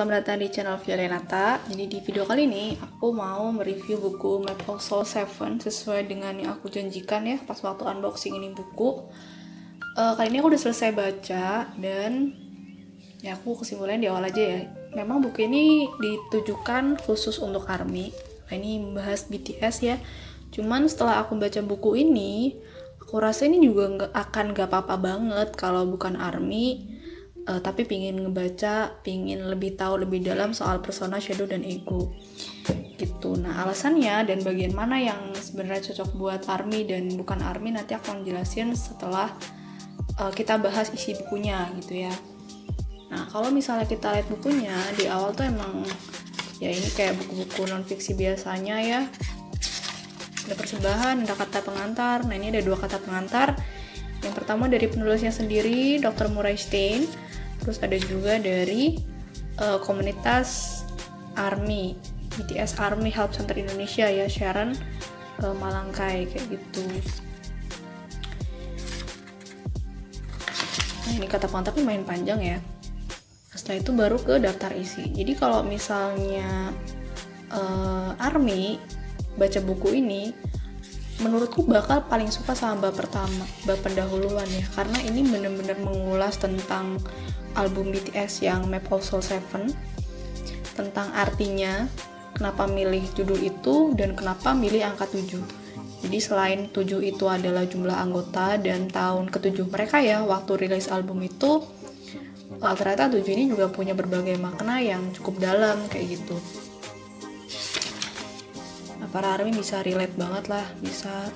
selamat datang di channel Via Renata. Jadi di video kali ini aku mau mereview buku Maple Soul 7 sesuai dengan yang aku janjikan ya pas waktu unboxing ini buku. Kali ini aku udah selesai baca dan ya aku kesimpulan di awal aja ya. Memang buku ini ditujukan khusus untuk ARMY. Nah, ini membahas BTS ya. Cuman setelah aku baca buku ini, aku rasa ini juga akan gak apa-apa banget kalau bukan ARMY. Tapi pingin ngebaca, pingin lebih tahu lebih dalam soal persona, shadow, dan ego gitu. Nah, alasannya dan bagian mana yang sebenarnya cocok buat ARMY dan bukan ARMY nanti akan jelasin setelah kita bahas isi bukunya gitu ya. Nah, kalau misalnya kita lihat bukunya di awal tuh emang ya ini kayak buku-buku non-fiksi biasanya ya. Ada persembahan, ada kata pengantar. Nah, ini ada 2 kata pengantar. Yang pertama dari penulisnya sendiri, Dr. Murray Stein. Terus ada juga dari komunitas ARMY, BTS ARMY Help Center Indonesia ya, Sharon Malangkai kayak gitu. Nah, ini kata pengantarnya main panjang ya. Setelah itu baru ke daftar isi. Jadi kalau misalnya ARMY baca buku ini, menurutku bakal paling suka sama bab pertama, bab pendahuluan ya, karena ini bener-bener mengulas tentang album BTS yang Maple Soul 7, tentang artinya, kenapa milih judul itu, dan kenapa milih angka 7. Jadi selain 7 itu adalah jumlah anggota dan tahun ke-7 mereka ya, waktu rilis album itu, ternyata 7 ini juga punya berbagai makna yang cukup dalam kayak gitu. Nah, para ARMY bisa relate banget lah, bisa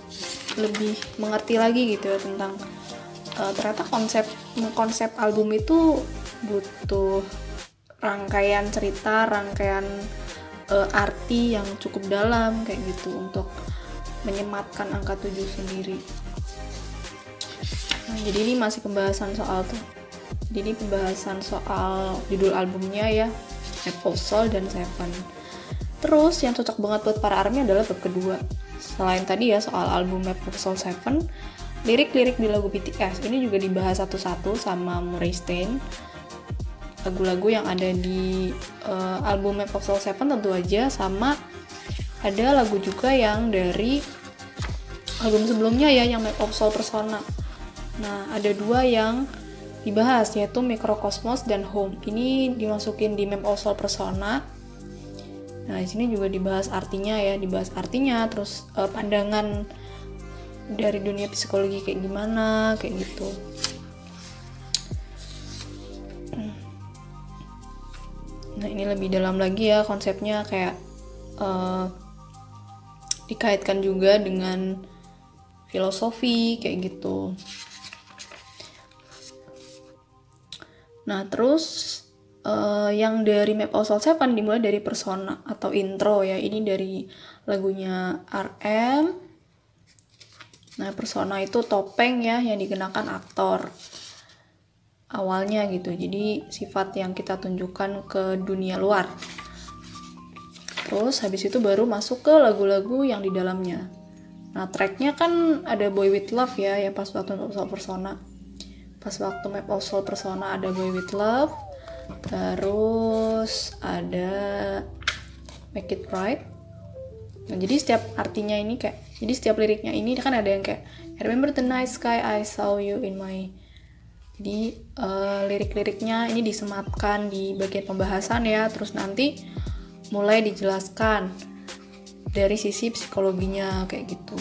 lebih mengerti lagi gitu ya tentang ternyata konsep album itu butuh rangkaian cerita, rangkaian arti yang cukup dalam kayak gitu untuk menyematkan angka 7 sendiri. Nah, jadi ini masih pembahasan soal tuh. Jadi ini pembahasan soal judul albumnya ya, Maple Soul dan 7. Terus yang cocok banget buat para ARMY adalah bab kedua. Selain tadi ya soal album Maple Soul 7, lirik-lirik di lagu BTS ini juga dibahas satu-satu sama Murray Stein. Lagu-lagu yang ada di album Maple Soul 7 tentu aja, sama ada lagu juga yang dari album sebelumnya ya, yang Maple Soul Persona. Nah, ada 2 yang dibahas yaitu Microcosmos dan Home. Ini dimasukin di Maple Soul Persona. Nah, di sini juga dibahas artinya ya, terus pandangan dari dunia psikologi kayak gimana, kayak gitu. Nah, ini lebih dalam lagi ya konsepnya, kayak dikaitkan juga dengan filosofi kayak gitu. Nah, terus yang dari Maple Soul 7 dimulai dari persona atau intro ya. Ini dari lagunya RM. Nah, persona itu topeng ya yang dikenakan aktor awalnya gitu. Jadi sifat yang kita tunjukkan ke dunia luar. Terus habis itu baru masuk ke lagu-lagu yang di dalamnya. Nah, tracknya kan ada Boy With Love ya, yang pas waktu Maple Soul Persona. Pas waktu Maple Soul Persona ada Boy With Love. Terus ada Make It Right. Nah, jadi setiap artinya ini kayak, jadi setiap liriknya ini kan ada yang kayak I remember the night sky I saw you in my. Jadi lirik-liriknya ini disematkan di bagian pembahasan ya, terus nanti mulai dijelaskan dari sisi psikologinya kayak gitu.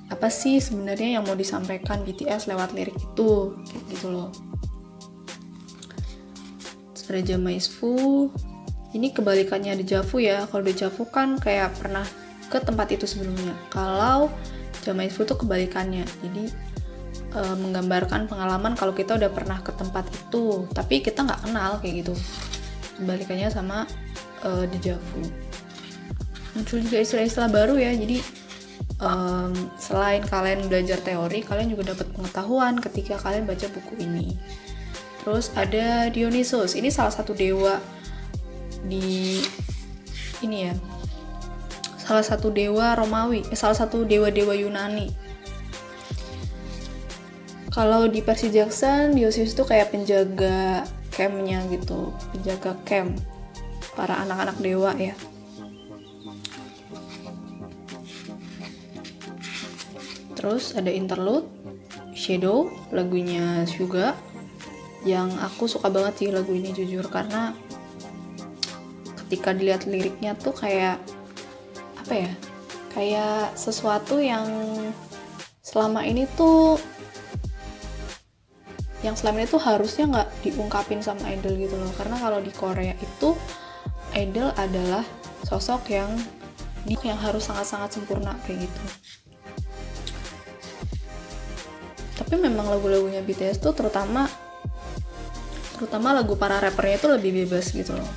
Apa sih sebenarnya yang mau disampaikan BTS lewat lirik itu, kayak gitu loh. Terus ada Jamaisu. Ini kebalikannya dejavu ya. Kalau dejavu kan kayak pernah ke tempat itu sebelumnya. Kalau Jamaisu tuh kebalikannya. Jadi menggambarkan pengalaman kalau kita udah pernah ke tempat itu, tapi kita nggak kenal kayak gitu. Kebalikannya sama dejavu. Muncul juga istilah-istilah baru ya. Jadi selain kalian belajar teori, kalian juga dapat pengetahuan ketika kalian baca buku ini. Terus ada Dionysus. Ini salah satu dewa di ini ya, salah satu dewa Romawi, salah satu dewa-dewa Yunani. Kalau di Percy Jackson, Dionysus itu kayak penjaga campnya gitu, penjaga camp para anak-anak dewa ya. Terus ada interlude Shadow, lagunya Suga, yang aku suka banget sih lagu ini jujur, karena ketika dilihat liriknya tuh kayak apa ya, kayak sesuatu yang selama ini tuh harusnya nggak diungkapin sama idol gitu loh. Karena kalau di Korea itu idol adalah sosok yang harus sangat-sangat sempurna kayak gitu. Tapi memang lagu-lagunya BTS tuh terutama lagu para rappernya itu lebih bebas gitu loh,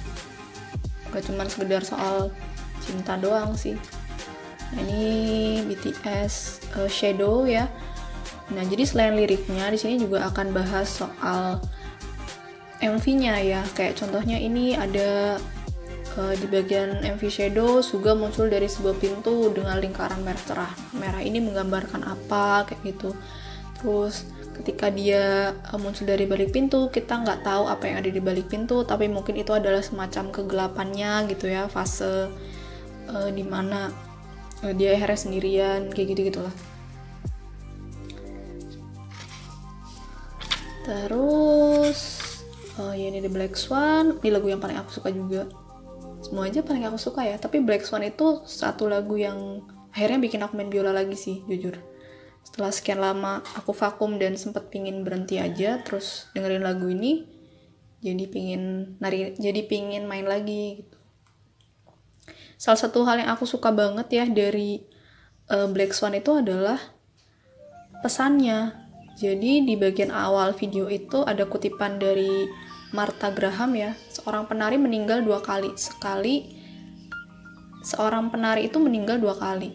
gak cuman sekedar soal cinta doang sih. Nah, ini BTS Shadow ya. Nah, jadi selain liriknya di sini juga akan bahas soal MV-nya ya. Kayak contohnya ini ada di bagian MV Shadow, Suga muncul dari sebuah pintu dengan lingkaran merah cerah. Merah ini menggambarkan apa kayak gitu. Terus ketika dia muncul dari balik pintu, kita nggak tahu apa yang ada di balik pintu, tapi mungkin itu adalah semacam kegelapannya gitu ya, fase dimana dia akhirnya sendirian kayak gitu-gitulah. Terus ya ini The Black Swan, ini lagu yang paling aku suka juga. Semua aja paling aku suka ya, tapi Black Swan itu satu lagu yang akhirnya bikin aku main biola lagi sih jujur. Setelah sekian lama aku vakum dan sempet pingin berhenti aja, terus dengerin lagu ini jadi pingin main lagi gitu. Salah satu hal yang aku suka banget ya dari Black Swan itu adalah pesannya. Jadi di bagian awal video itu ada kutipan dari Martha Graham ya, seorang penari meninggal 2 kali. Seorang penari itu meninggal 2 kali.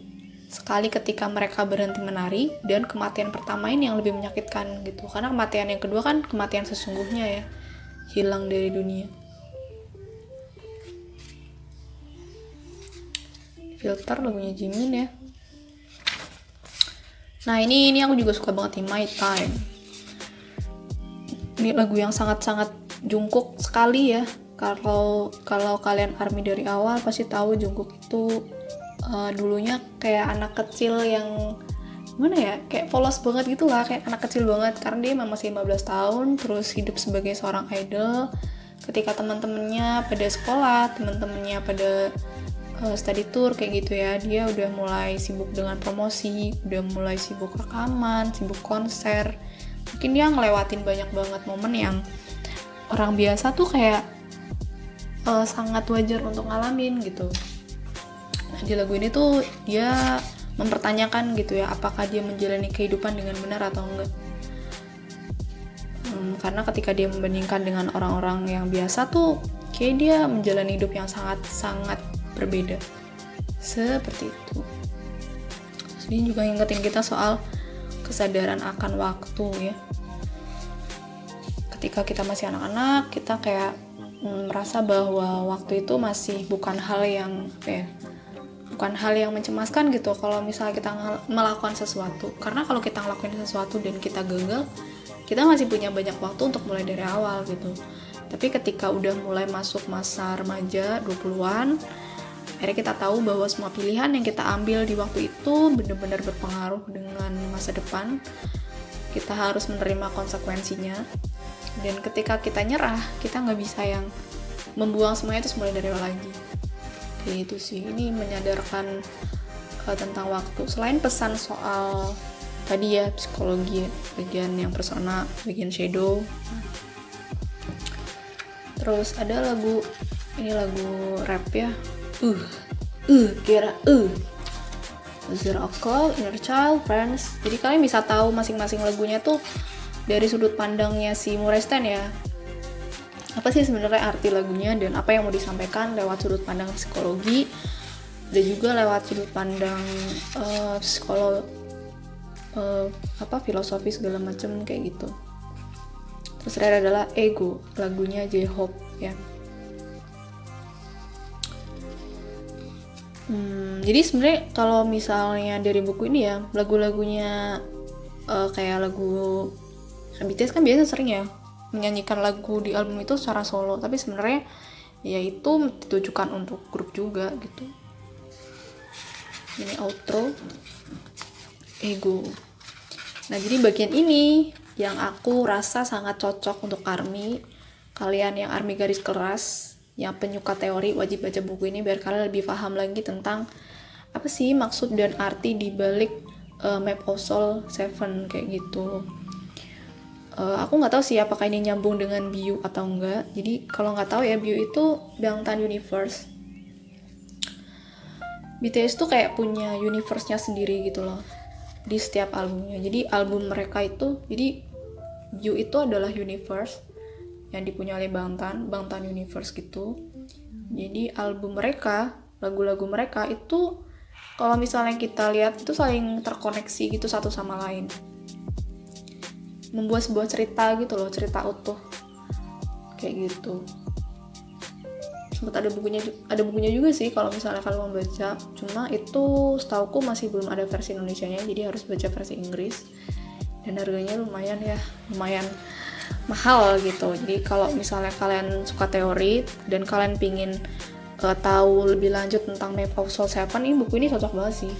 Sekali ketika mereka berhenti menari, dan kematian pertama ini yang lebih menyakitkan gitu, karena kematian yang kedua kan kematian sesungguhnya ya, hilang dari dunia. Filter lagunya Jimin ya. Nah ini aku juga suka banget nih, My Time. Ini lagu yang sangat-sangat Jungkook sekali ya. Kalau kalian ARMY dari awal pasti tahu Jungkook itu dulunya kayak anak kecil yang gimana ya, kayak polos banget gitu lah, kayak anak kecil banget, karena dia masih 15 tahun terus hidup sebagai seorang idol. Ketika teman-temannya pada sekolah, teman-temannya pada study tour kayak gitu ya, dia udah mulai sibuk dengan promosi, udah mulai sibuk rekaman, sibuk konser. Mungkin dia ngelewatin banyak banget momen yang orang biasa tuh kayak sangat wajar untuk ngalamin gitu. Nah, di lagu ini tuh dia mempertanyakan gitu ya, apakah dia menjalani kehidupan dengan benar atau enggak. Karena ketika dia membandingkan dengan orang-orang yang biasa tuh, kayak dia menjalani hidup yang sangat-sangat berbeda. Seperti itu. Terus dia juga ngingetin kita soal kesadaran akan waktu ya. Ketika kita masih anak-anak, kita kayak merasa bahwa waktu itu masih bukan hal yang mencemaskan gitu kalau misalnya kita melakukan sesuatu. Karena kalau kita ngelakuin sesuatu dan kita gagal, kita masih punya banyak waktu untuk mulai dari awal gitu. Tapi ketika udah mulai masuk masa remaja 20-an, akhirnya kita tahu bahwa semua pilihan yang kita ambil di waktu itu benar-benar berpengaruh dengan masa depan. Kita harus menerima konsekuensinya. Dan ketika kita nyerah, kita nggak bisa yang membuang semuanya terus mulai dari awal lagi. Kayak gitu sih. Ini menyadarkan tentang waktu. Selain pesan soal tadi ya, psikologi, bagian yang persona, bagian shadow. Terus ada lagu, ini lagu rap ya. Zero O'Clock, Inner Child, Friends. Jadi kalian bisa tahu masing-masing lagunya tuh dari sudut pandangnya si Muresten ya. Apa sih sebenarnya arti lagunya dan apa yang mau disampaikan lewat sudut pandang psikologi dan juga lewat sudut pandang filosofi segala macam kayak gitu. Terus terakhir adalah Ego, lagunya J-Hope ya. Jadi sebenarnya kalau misalnya dari buku ini ya, lagunya kayak lagu BTS kan biasa sering ya menyanyikan lagu di album itu secara solo, tapi sebenarnya ya itu ditujukan untuk grup juga gitu. Ini outro Ego. Nah, jadi bagian ini yang aku rasa sangat cocok untuk ARMY. Kalian yang ARMY garis keras, yang penyuka teori, wajib baca buku ini biar kalian lebih paham lagi tentang apa sih maksud dan arti di balik Map of Soul 7 kayak gitu. Aku nggak tahu sih apakah ini nyambung dengan BU atau enggak. Jadi kalau nggak tahu ya, BU itu Bangtan Universe. BTS tuh kayak punya universe-nya sendiri gitu loh di setiap albumnya. Jadi album mereka itu, jadi BU itu adalah universe yang dipunya oleh Bangtan Universe gitu. Jadi album mereka, lagu-lagu mereka itu kalau misalnya kita lihat itu saling terkoneksi gitu satu sama lain. Membuat sebuah cerita gitu loh, cerita utuh. Kayak gitu. Sempat ada bukunya juga sih kalau misalnya kalian mau baca. Cuma itu setauku masih belum ada versi Indonesianya, jadi harus baca versi Inggris. Dan harganya lumayan mahal gitu. Jadi kalau misalnya kalian suka teori dan kalian pingin tahu lebih lanjut tentang Map of Soul 7, ini buku ini cocok banget sih.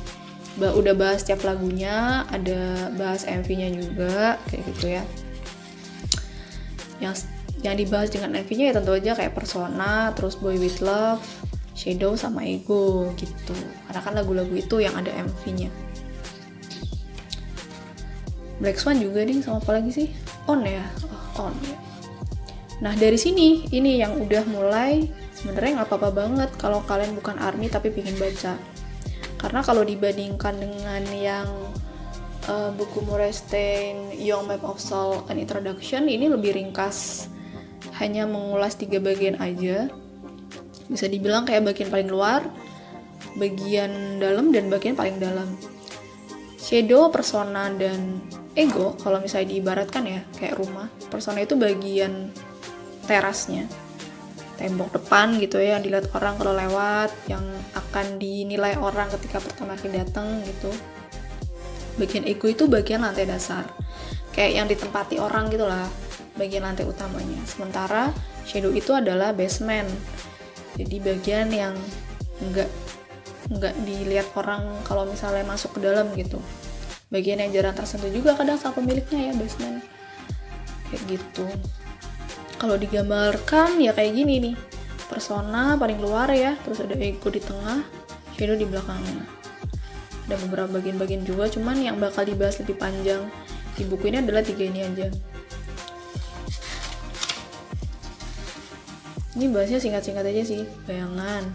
Udah bahas tiap lagunya, ada bahas MV-nya juga kayak gitu ya. Yang dibahas dengan MV-nya ya tentu aja kayak Persona, terus Boy With Love, Shadow sama Ego gitu. Karena kan lagu-lagu itu yang ada MV-nya. Black Swan juga nih, sama apa lagi sih? On ya. Nah, dari sini ini yang udah mulai sebenarnya nggak apa-apa banget kalau kalian bukan ARMY tapi pengen baca. Karena kalau dibandingkan dengan yang buku Morestein, Young Map of Soul and Introduction, ini lebih ringkas, hanya mengulas 3 bagian aja. Bisa dibilang kayak bagian paling luar, bagian dalam, dan bagian paling dalam. Shadow, Persona, dan Ego, kalau misalnya diibaratkan ya kayak rumah. Persona itu bagian terasnya, tembok depan gitu ya, yang dilihat orang kalau lewat, yang akan dinilai orang ketika pertama kali datang gitu. Bagian Ego itu bagian lantai dasar, kayak yang ditempati orang gitulah, bagian lantai utamanya. Sementara Shadow itu adalah basement, jadi bagian yang nggak dilihat orang kalau misalnya masuk ke dalam gitu. Bagian yang jarang tersentuh juga kadang sama pemiliknya ya, basement kayak gitu. Kalau digambarkan ya kayak gini nih, Persona paling luar ya, terus ada Ego di tengah, Shadow di belakangnya. Ada beberapa bagian-bagian juga, cuman yang bakal dibahas lebih panjang di buku ini adalah 3 ini aja. Ini bahasnya singkat-singkat aja sih. Bayangan,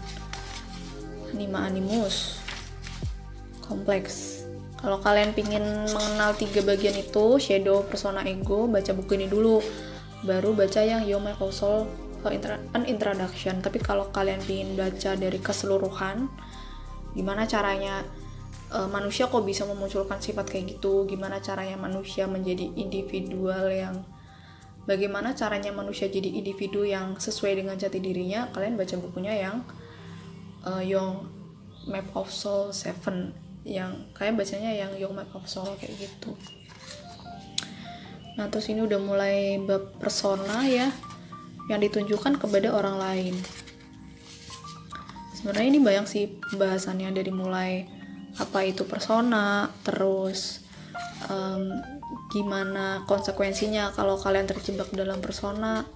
Animus, Kompleks. Kalau kalian pingin mengenal 3 bagian itu, Shadow, Persona, Ego, baca buku ini dulu, baru baca yang Young Map of Soul an Introduction. Tapi kalau kalian pingin baca dari keseluruhan, gimana caranya manusia kok bisa memunculkan sifat kayak gitu, gimana caranya manusia menjadi individual yang, bagaimana caranya manusia jadi individu yang sesuai dengan jati dirinya, kalian baca bukunya yang Young Map of Soul 7, yang kayak bacanya yang Young Map of Soul kayak gitu. Nah, terus ini udah mulai bab persona ya, yang ditunjukkan kepada orang lain. Sebenarnya ini banyak sih pembahasannya, dari mulai apa itu persona, terus gimana konsekuensinya kalau kalian terjebak dalam persona,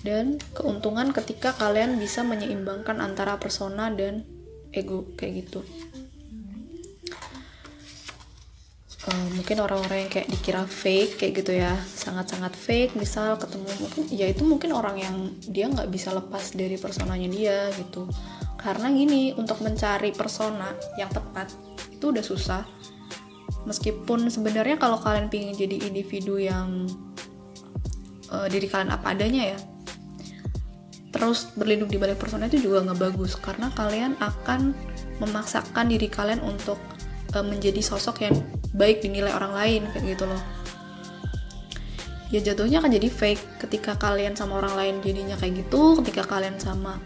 dan keuntungan ketika kalian bisa menyeimbangkan antara persona dan ego kayak gitu. Mungkin orang-orang yang kayak dikira fake kayak gitu ya, sangat-sangat fake, misal ketemu mungkin ya itu mungkin orang yang dia nggak bisa lepas dari personanya dia gitu. Karena gini, untuk mencari persona yang tepat itu udah susah. Meskipun sebenarnya kalau kalian pengen jadi individu yang diri kalian apa adanya ya, terus berlindung di balik persona, itu juga nggak bagus, karena kalian akan memaksakan diri kalian untuk menjadi sosok yang baik dinilai orang lain kayak gitu loh. Ya jatuhnya akan jadi fake ketika kalian sama orang lain jadinya kayak gitu, ketika kalian sama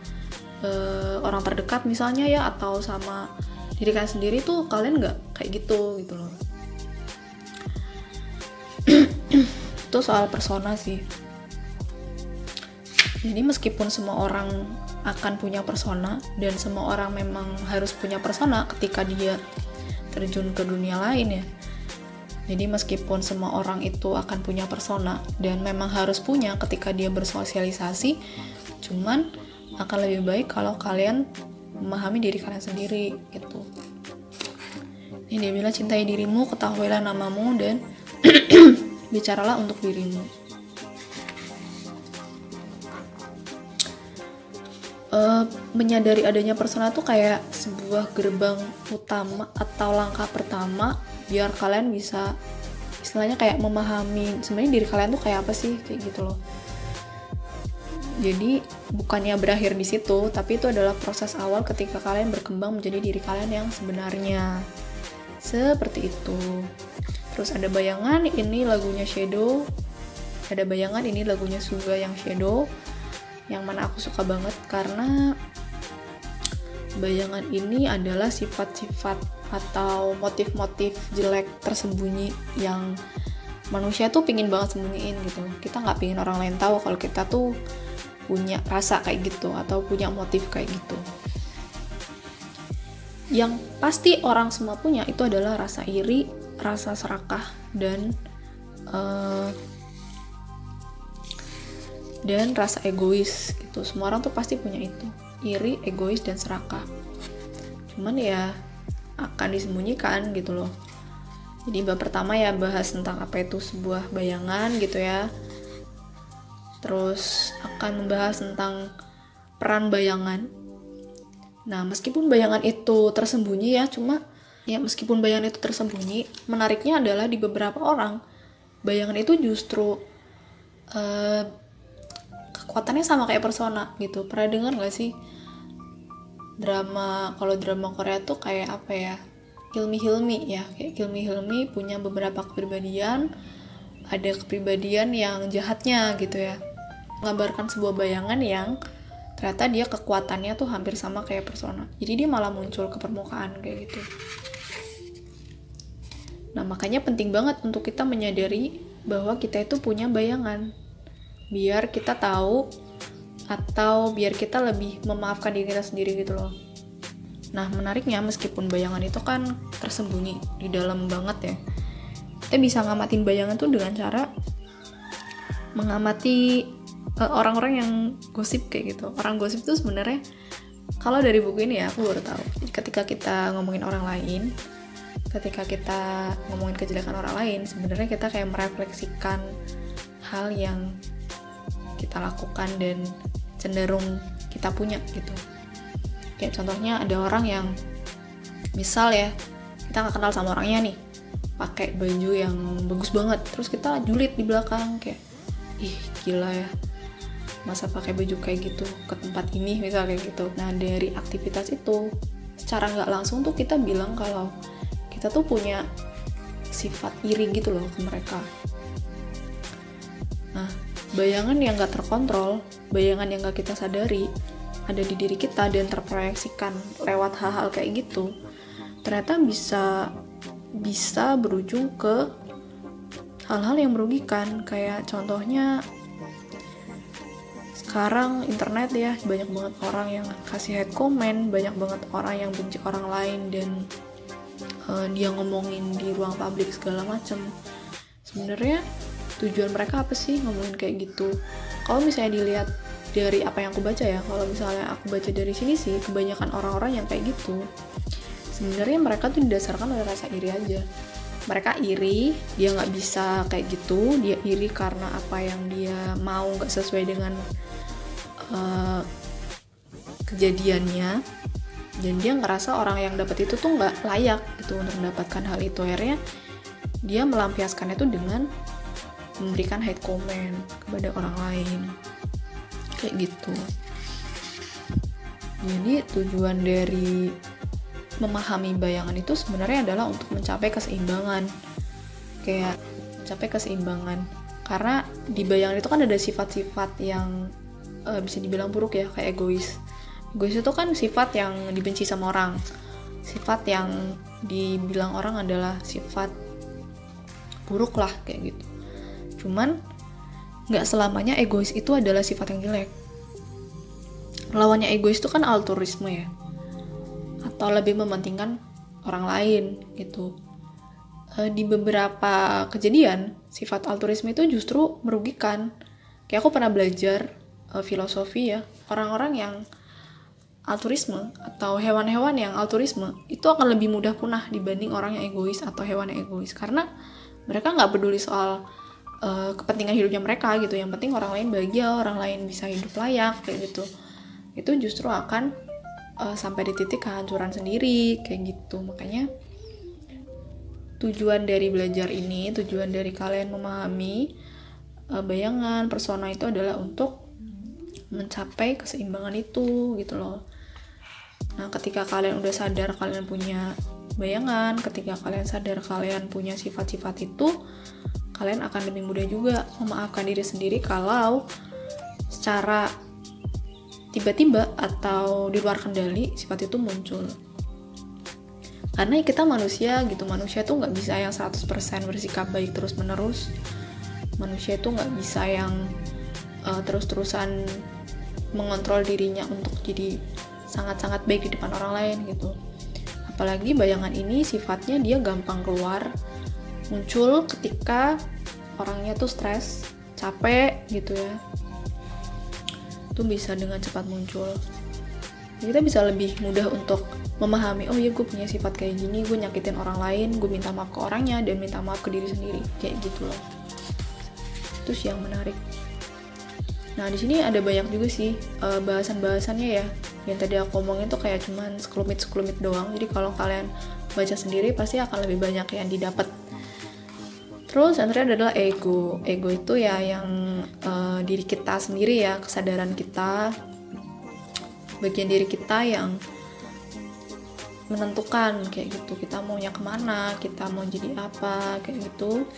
orang terdekat misalnya ya, atau sama diri kalian sendiri tuh kalian nggak kayak gitu loh. Itu soal persona sih. Jadi meskipun semua orang akan punya persona, dan semua orang memang harus punya persona ketika dia terjun ke dunia lain ya. Jadi meskipun semua orang itu akan punya persona dan memang harus punya ketika dia bersosialisasi, cuman akan lebih baik kalau kalian memahami diri kalian sendiri gitu. Ini dia bilang, cintai dirimu, ketahuilah namamu, dan bicaralah untuk dirimu. Menyadari adanya persona tuh kayak sebuah gerbang utama atau langkah pertama biar kalian bisa istilahnya kayak memahami sebenarnya diri kalian tuh kayak apa sih, kayak gitu loh. Jadi bukannya berakhir di situ, tapi itu adalah proses awal ketika kalian berkembang menjadi diri kalian yang sebenarnya. Seperti itu. Terus ada bayangan, ini lagunya Shadow. Ada bayangan, ini lagunya Suga yang Shadow. Yang mana aku suka banget karena bayangan ini adalah sifat-sifat atau motif-motif jelek tersembunyi yang manusia tuh pingin banget sembunyiin gitu. Kita nggak pingin orang lain tahu kalau kita tuh punya rasa kayak gitu atau punya motif kayak gitu. Yang pasti orang semua punya itu adalah rasa iri, rasa serakah, dan rasa egois gitu. Semua orang tuh pasti punya itu, iri, egois, dan serakah. Cuman ya akan disembunyikan gitu loh. Jadi bab pertama ya bahas tentang apa itu sebuah bayangan gitu ya. Terus akan membahas tentang peran bayangan. Nah, meskipun bayangan itu tersembunyi ya, meskipun bayangan itu tersembunyi, menariknya adalah di beberapa orang bayangan itu justru kekuatannya sama kayak persona gitu. Pernah dengar nggak sih kalau drama Korea tuh kayak apa ya, Hilmi ya, kayak Hilmi punya beberapa kepribadian, ada kepribadian yang jahatnya gitu ya, menggambarkan sebuah bayangan yang ternyata dia kekuatannya tuh hampir sama kayak persona, jadi dia malah muncul ke permukaan kayak gitu. Nah, makanya penting banget untuk kita menyadari bahwa kita itu punya bayangan, biar kita tahu atau biar kita lebih memaafkan diri kita sendiri gitu loh. Nah, menariknya meskipun bayangan itu kan tersembunyi di dalam banget ya, kita bisa ngamatin bayangan tuh dengan cara mengamati orang-orang yang gosip kayak gitu. Orang gosip tuh sebenarnya, kalau dari buku ini ya aku baru tahu, ketika kita ngomongin orang lain, ketika kita ngomongin kejelekan orang lain, sebenarnya kita kayak merefleksikan hal yang kita lakukan dan cenderung kita punya gitu. Kayak contohnya ada orang yang misal ya, kita nggak kenal sama orangnya nih, pakai baju yang bagus banget, terus kita julid di belakang kayak, ih gila ya, masa pakai baju kayak gitu ke tempat ini misal kayak gitu. Nah, dari aktivitas itu secara nggak langsung tuh kita bilang kalau kita tuh punya sifat iri gitu loh ke mereka. Nah, bayangan yang nggak terkontrol, bayangan yang nggak kita sadari ada di diri kita dan terproyeksikan lewat hal-hal kayak gitu, ternyata bisa berujung ke hal-hal yang merugikan. Kayak contohnya sekarang internet ya, banyak banget orang yang kasih hate comment, banyak banget orang yang benci orang lain dan dia ngomongin di ruang publik segala macem. Sebenarnya tujuan mereka apa sih ngomongin kayak gitu? Kalau misalnya dilihat dari apa yang aku baca ya, kalau misalnya aku baca dari sini sih, kebanyakan orang-orang yang kayak gitu sebenarnya mereka tuh didasarkan oleh rasa iri aja. Mereka iri, dia nggak bisa kayak gitu, dia iri karena apa yang dia mau nggak sesuai dengan kejadiannya, dan dia ngerasa orang yang dapat itu tuh nggak layak gitu untuk mendapatkan hal itu. Akhirnya dia melampiaskannya tuh dengan memberikan hate comment kepada orang lain kayak gitu. Jadi tujuan dari memahami bayangan itu sebenarnya adalah untuk mencapai keseimbangan. Kayak mencapai keseimbangan. Karena di bayangan itu kan ada sifat-sifat yang bisa dibilang buruk ya, kayak egois. Egois itu kan sifat yang dibenci sama orang. Sifat yang dibilang orang adalah sifat buruk lah kayak gitu. Cuman nggak selamanya egois itu adalah sifat yang jelek. lawannya egois itu kan altruisme ya, atau lebih mementingkan orang lain gitu. Di beberapa kejadian sifat altruisme itu justru merugikan. Kayak aku pernah belajar filosofi ya, orang-orang yang altruisme atau hewan-hewan yang altruisme itu akan lebih mudah punah dibanding orang yang egois atau hewan yang egois, karena mereka nggak peduli soal kepentingan hidupnya mereka gitu. Yang penting orang lain bahagia, orang lain bisa hidup layak kayak gitu. Itu justru akan sampai di titik kehancuran sendiri kayak gitu. Makanya tujuan dari belajar ini, tujuan dari kalian memahami bayangan, persona itu adalah untuk mencapai keseimbangan itu gitu loh. Nah, ketika kalian udah sadar kalian punya bayangan, ketika kalian sadar kalian punya sifat-sifat itu, kalian akan lebih mudah juga memaafkan diri sendiri kalau secara tiba-tiba atau di luar kendali sifat itu muncul. Karena kita manusia gitu, manusia tuh nggak bisa yang 100% bersikap baik terus-menerus. Manusia tuh nggak bisa yang terus-terusan mengontrol dirinya untuk jadi sangat-sangat baik di depan orang lain gitu. Apalagi bayangan ini sifatnya dia gampang keluar, muncul ketika orangnya tuh stres, capek gitu ya. Itu bisa dengan cepat muncul. Kita bisa lebih mudah untuk memahami, oh iya gue punya sifat kayak gini, gue nyakitin orang lain, gue minta maaf ke orangnya dan minta maaf ke diri sendiri, kayak gitu loh. Itu sih yang menarik. Nah, di sini ada banyak juga sih bahasan-bahasannya ya. Yang tadi aku omongin tuh kayak cuman sekelumit-sekelumit doang. Jadi kalau kalian baca sendiri pasti akan lebih banyak yang didapat. Terus yang terakhir adalah ego. Ego itu ya yang diri kita sendiri ya, kesadaran kita, bagian diri kita yang menentukan kayak gitu, kita maunya kemana, kita mau jadi apa kayak gitu.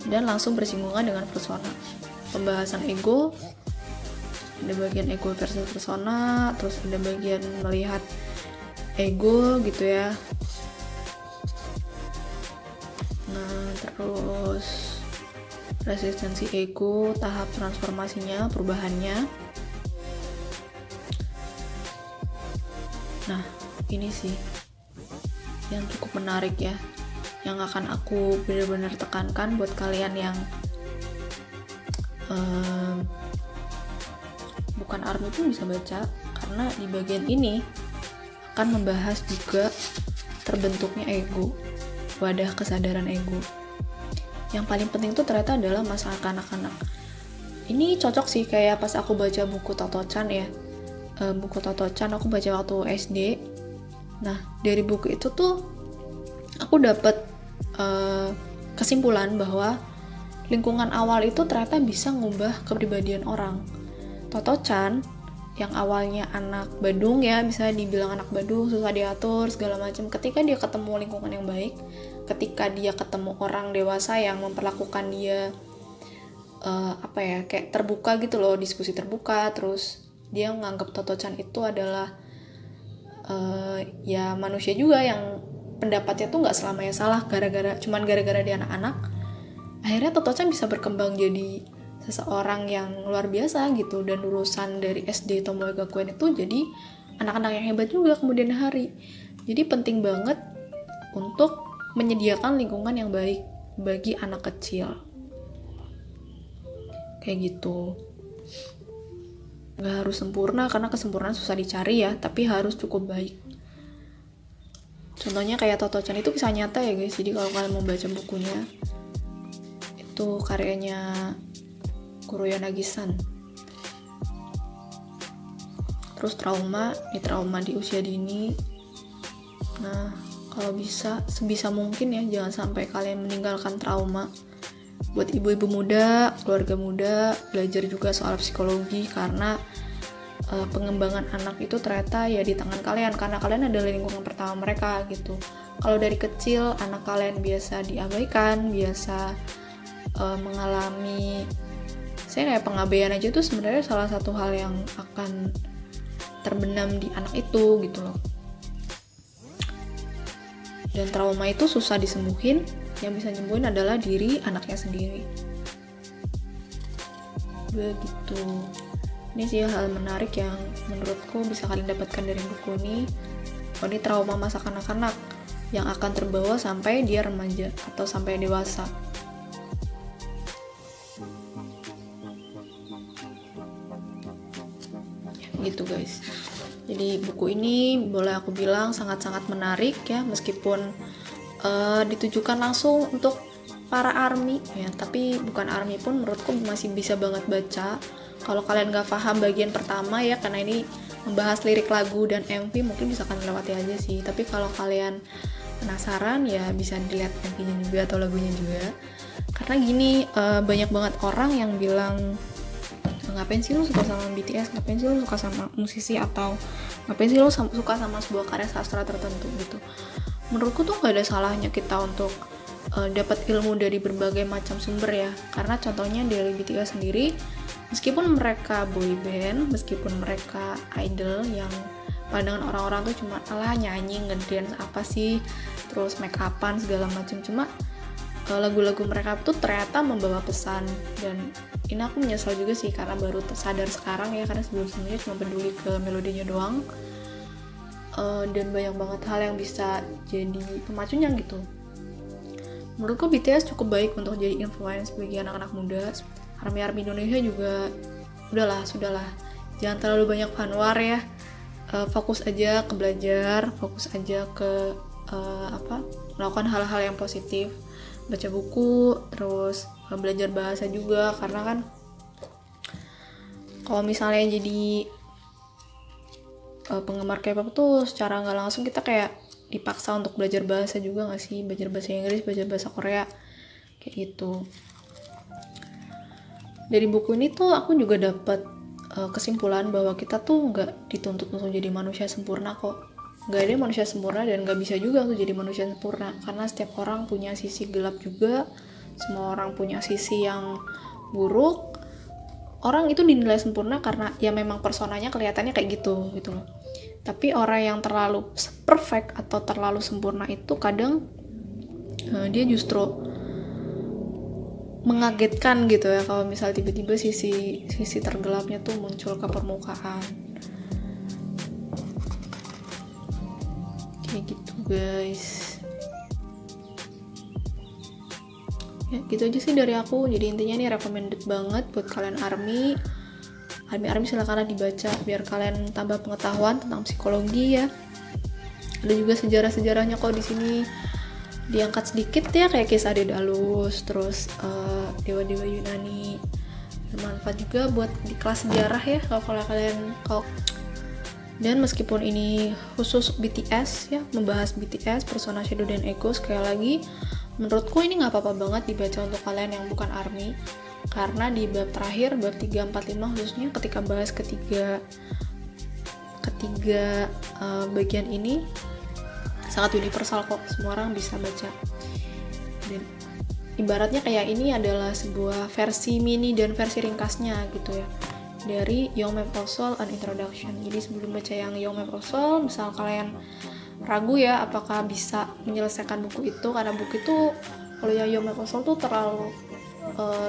Dan langsung bersinggungan dengan persona. Pembahasan ego, ada bagian ego versus persona, terus ada bagian melihat ego gitu ya. Nah, terus resistensi ego, tahap transformasinya, perubahannya. Nah, ini sih yang cukup menarik ya, yang akan aku benar-benar tekankan buat kalian yang bukan ARMY pun bisa baca, karena di bagian ini akan membahas juga terbentuknya ego, wadah kesadaran ego. Yang paling penting tuh ternyata adalah masa kanak-kanak. Ini cocok sih kayak pas aku baca buku Toto Chan ya. Buku Toto Chan aku baca waktu SD. Nah, dari buku itu tuh aku dapet kesimpulan bahwa lingkungan awal itu ternyata bisa ngubah kepribadian orang. Toto Chan yang awalnya anak Badung ya, bisa dibilang anak Badung, susah diatur segala macam, ketika dia ketemu lingkungan yang baik, ketika dia ketemu orang dewasa yang memperlakukan dia kayak terbuka gitu loh, diskusi terbuka, terus dia menganggap Toto Chan itu adalah ya manusia juga yang pendapatnya tuh nggak selamanya salah gara-gara dia anak-anak. Akhirnya Toto Chan bisa berkembang jadi seseorang yang luar biasa gitu, dan lulusan dari SD Tomoe Gakuen itu jadi anak-anak yang hebat juga kemudian hari. Jadi penting banget untuk menyediakan lingkungan yang baik bagi anak kecil. Kayak gitu. Gak harus sempurna, karena kesempurnaan susah dicari ya, tapi harus cukup baik. Contohnya kayak Toto Chan itu kisah nyata ya guys, jadi kalau kalian mau baca bukunya, itu karyanya Kuroyo Nagi-san. Terus trauma di usia dini. Nah, kalau bisa, sebisa mungkin ya, jangan sampai kalian meninggalkan trauma. Buat ibu-ibu muda, keluarga muda, belajar juga soal psikologi, karena pengembangan anak itu ternyata ya di tangan kalian, karena kalian adalah lingkungan pertama mereka gitu. Kalau dari kecil anak kalian biasa diabaikan, biasa mengalami kayak pengabaian aja, tuh sebenarnya salah satu hal yang akan terbenam di anak itu gitu loh. Dan trauma itu susah disembuhin, yang bisa nyembuhin adalah diri anaknya sendiri. Begitu. Ini sih hal menarik yang menurutku bisa kalian dapatkan dari buku ini. Oh, ini trauma masa kanak-kanak yang akan terbawa sampai dia remaja atau sampai dewasa. Gitu guys. Jadi buku ini boleh aku bilang sangat-sangat menarik ya, meskipun ditujukan langsung untuk para ARMY ya, tapi bukan ARMY pun menurutku masih bisa banget baca. Kalau kalian nggak paham bagian pertama ya, karena ini membahas lirik lagu dan MV, mungkin bisa kalian lewati aja sih. Tapi kalau kalian penasaran ya bisa dilihat MV-nya juga atau lagunya juga. Karena gini, banyak banget orang yang bilang, ngapain sih lu suka sama BTS, ngapain sih lu suka sama musisi, atau ngapain sih lu suka sama sebuah karya sastra tertentu gitu. Menurutku tuh gak ada salahnya kita untuk dapat ilmu dari berbagai macam sumber ya. Karena contohnya dari BTS sendiri, meskipun mereka boy band, meskipun mereka idol yang pandangan orang-orang tuh cuma alah nyanyi, ngedance apa sih, terus make upan segala macam, cuma lagu-lagu mereka tuh ternyata membawa pesan. Dan ini aku menyesal juga sih karena baru sadar sekarang ya, karena sebelum-sebelumnya cuma peduli ke melodinya doang. Dan banyak banget hal yang bisa jadi pemacunya gitu. Menurutku BTS cukup baik untuk jadi influence bagi anak-anak muda. ARMY Indonesia juga sudahlah, jangan terlalu banyak fanwar ya. Fokus aja ke belajar, fokus aja ke melakukan hal-hal yang positif, baca buku, terus belajar bahasa juga, karena kan kalau misalnya jadi penggemar K-pop tuh secara nggak langsung kita kayak dipaksa untuk belajar bahasa juga nggak sih, belajar bahasa Inggris, belajar bahasa Korea kayak gitu. Dari buku ini tuh aku juga dapat kesimpulan bahwa kita tuh nggak dituntut untuk jadi manusia sempurna kok. Nggak ada manusia sempurna dan nggak bisa juga untuk jadi manusia sempurna, karena setiap orang punya sisi gelap juga, semua orang punya sisi yang buruk. Orang itu dinilai sempurna karena ya memang personanya kelihatannya kayak gitu loh. Tapi orang yang terlalu perfect atau terlalu sempurna itu kadang dia justru mengagetkan gitu ya, kalau misal tiba-tiba sisi tergelapnya tuh muncul ke permukaan. Kayak gitu guys. Ya gitu aja sih dari aku. Jadi intinya nih recommended banget buat kalian ARMY silakanlah dibaca biar kalian tambah pengetahuan tentang psikologi ya. Ada juga sejarahnya kok di sini diangkat sedikit ya, kayak kisah Daedalus, terus dewa-dewa Yunani. Bermanfaat juga buat di kelas sejarah ya kalau kalian. Dan meskipun ini khusus BTS ya, membahas BTS, persona, shadow, dan ego, sekali lagi menurutku ini nggak apa-apa banget dibaca untuk kalian yang bukan ARMY, karena di bab terakhir, bab 3, 4, 5 khususnya, ketika bahas ketiga bagian ini sangat universal kok, semua orang bisa baca. Dan ibaratnya kayak ini adalah sebuah versi mini dan versi ringkasnya gitu ya, dari Young Map of Soul An Introduction. Jadi sebelum baca yang Young Map of Soul, misal kalian ragu ya apakah bisa menyelesaikan buku itu, karena buku itu kalau yang Young Map of Soul tuh terlalu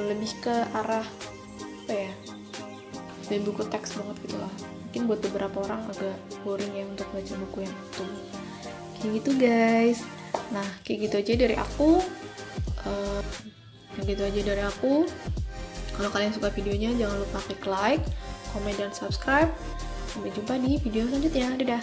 lebih ke arah dan buku teks banget gitu lah. Mungkin buat beberapa orang agak boring ya untuk baca buku yang itu. Kayak gitu guys. Nah kayak gitu aja dari aku. Kalau kalian suka videonya jangan lupa klik like, komen, dan subscribe. Sampai jumpa di video selanjutnya. Dadah.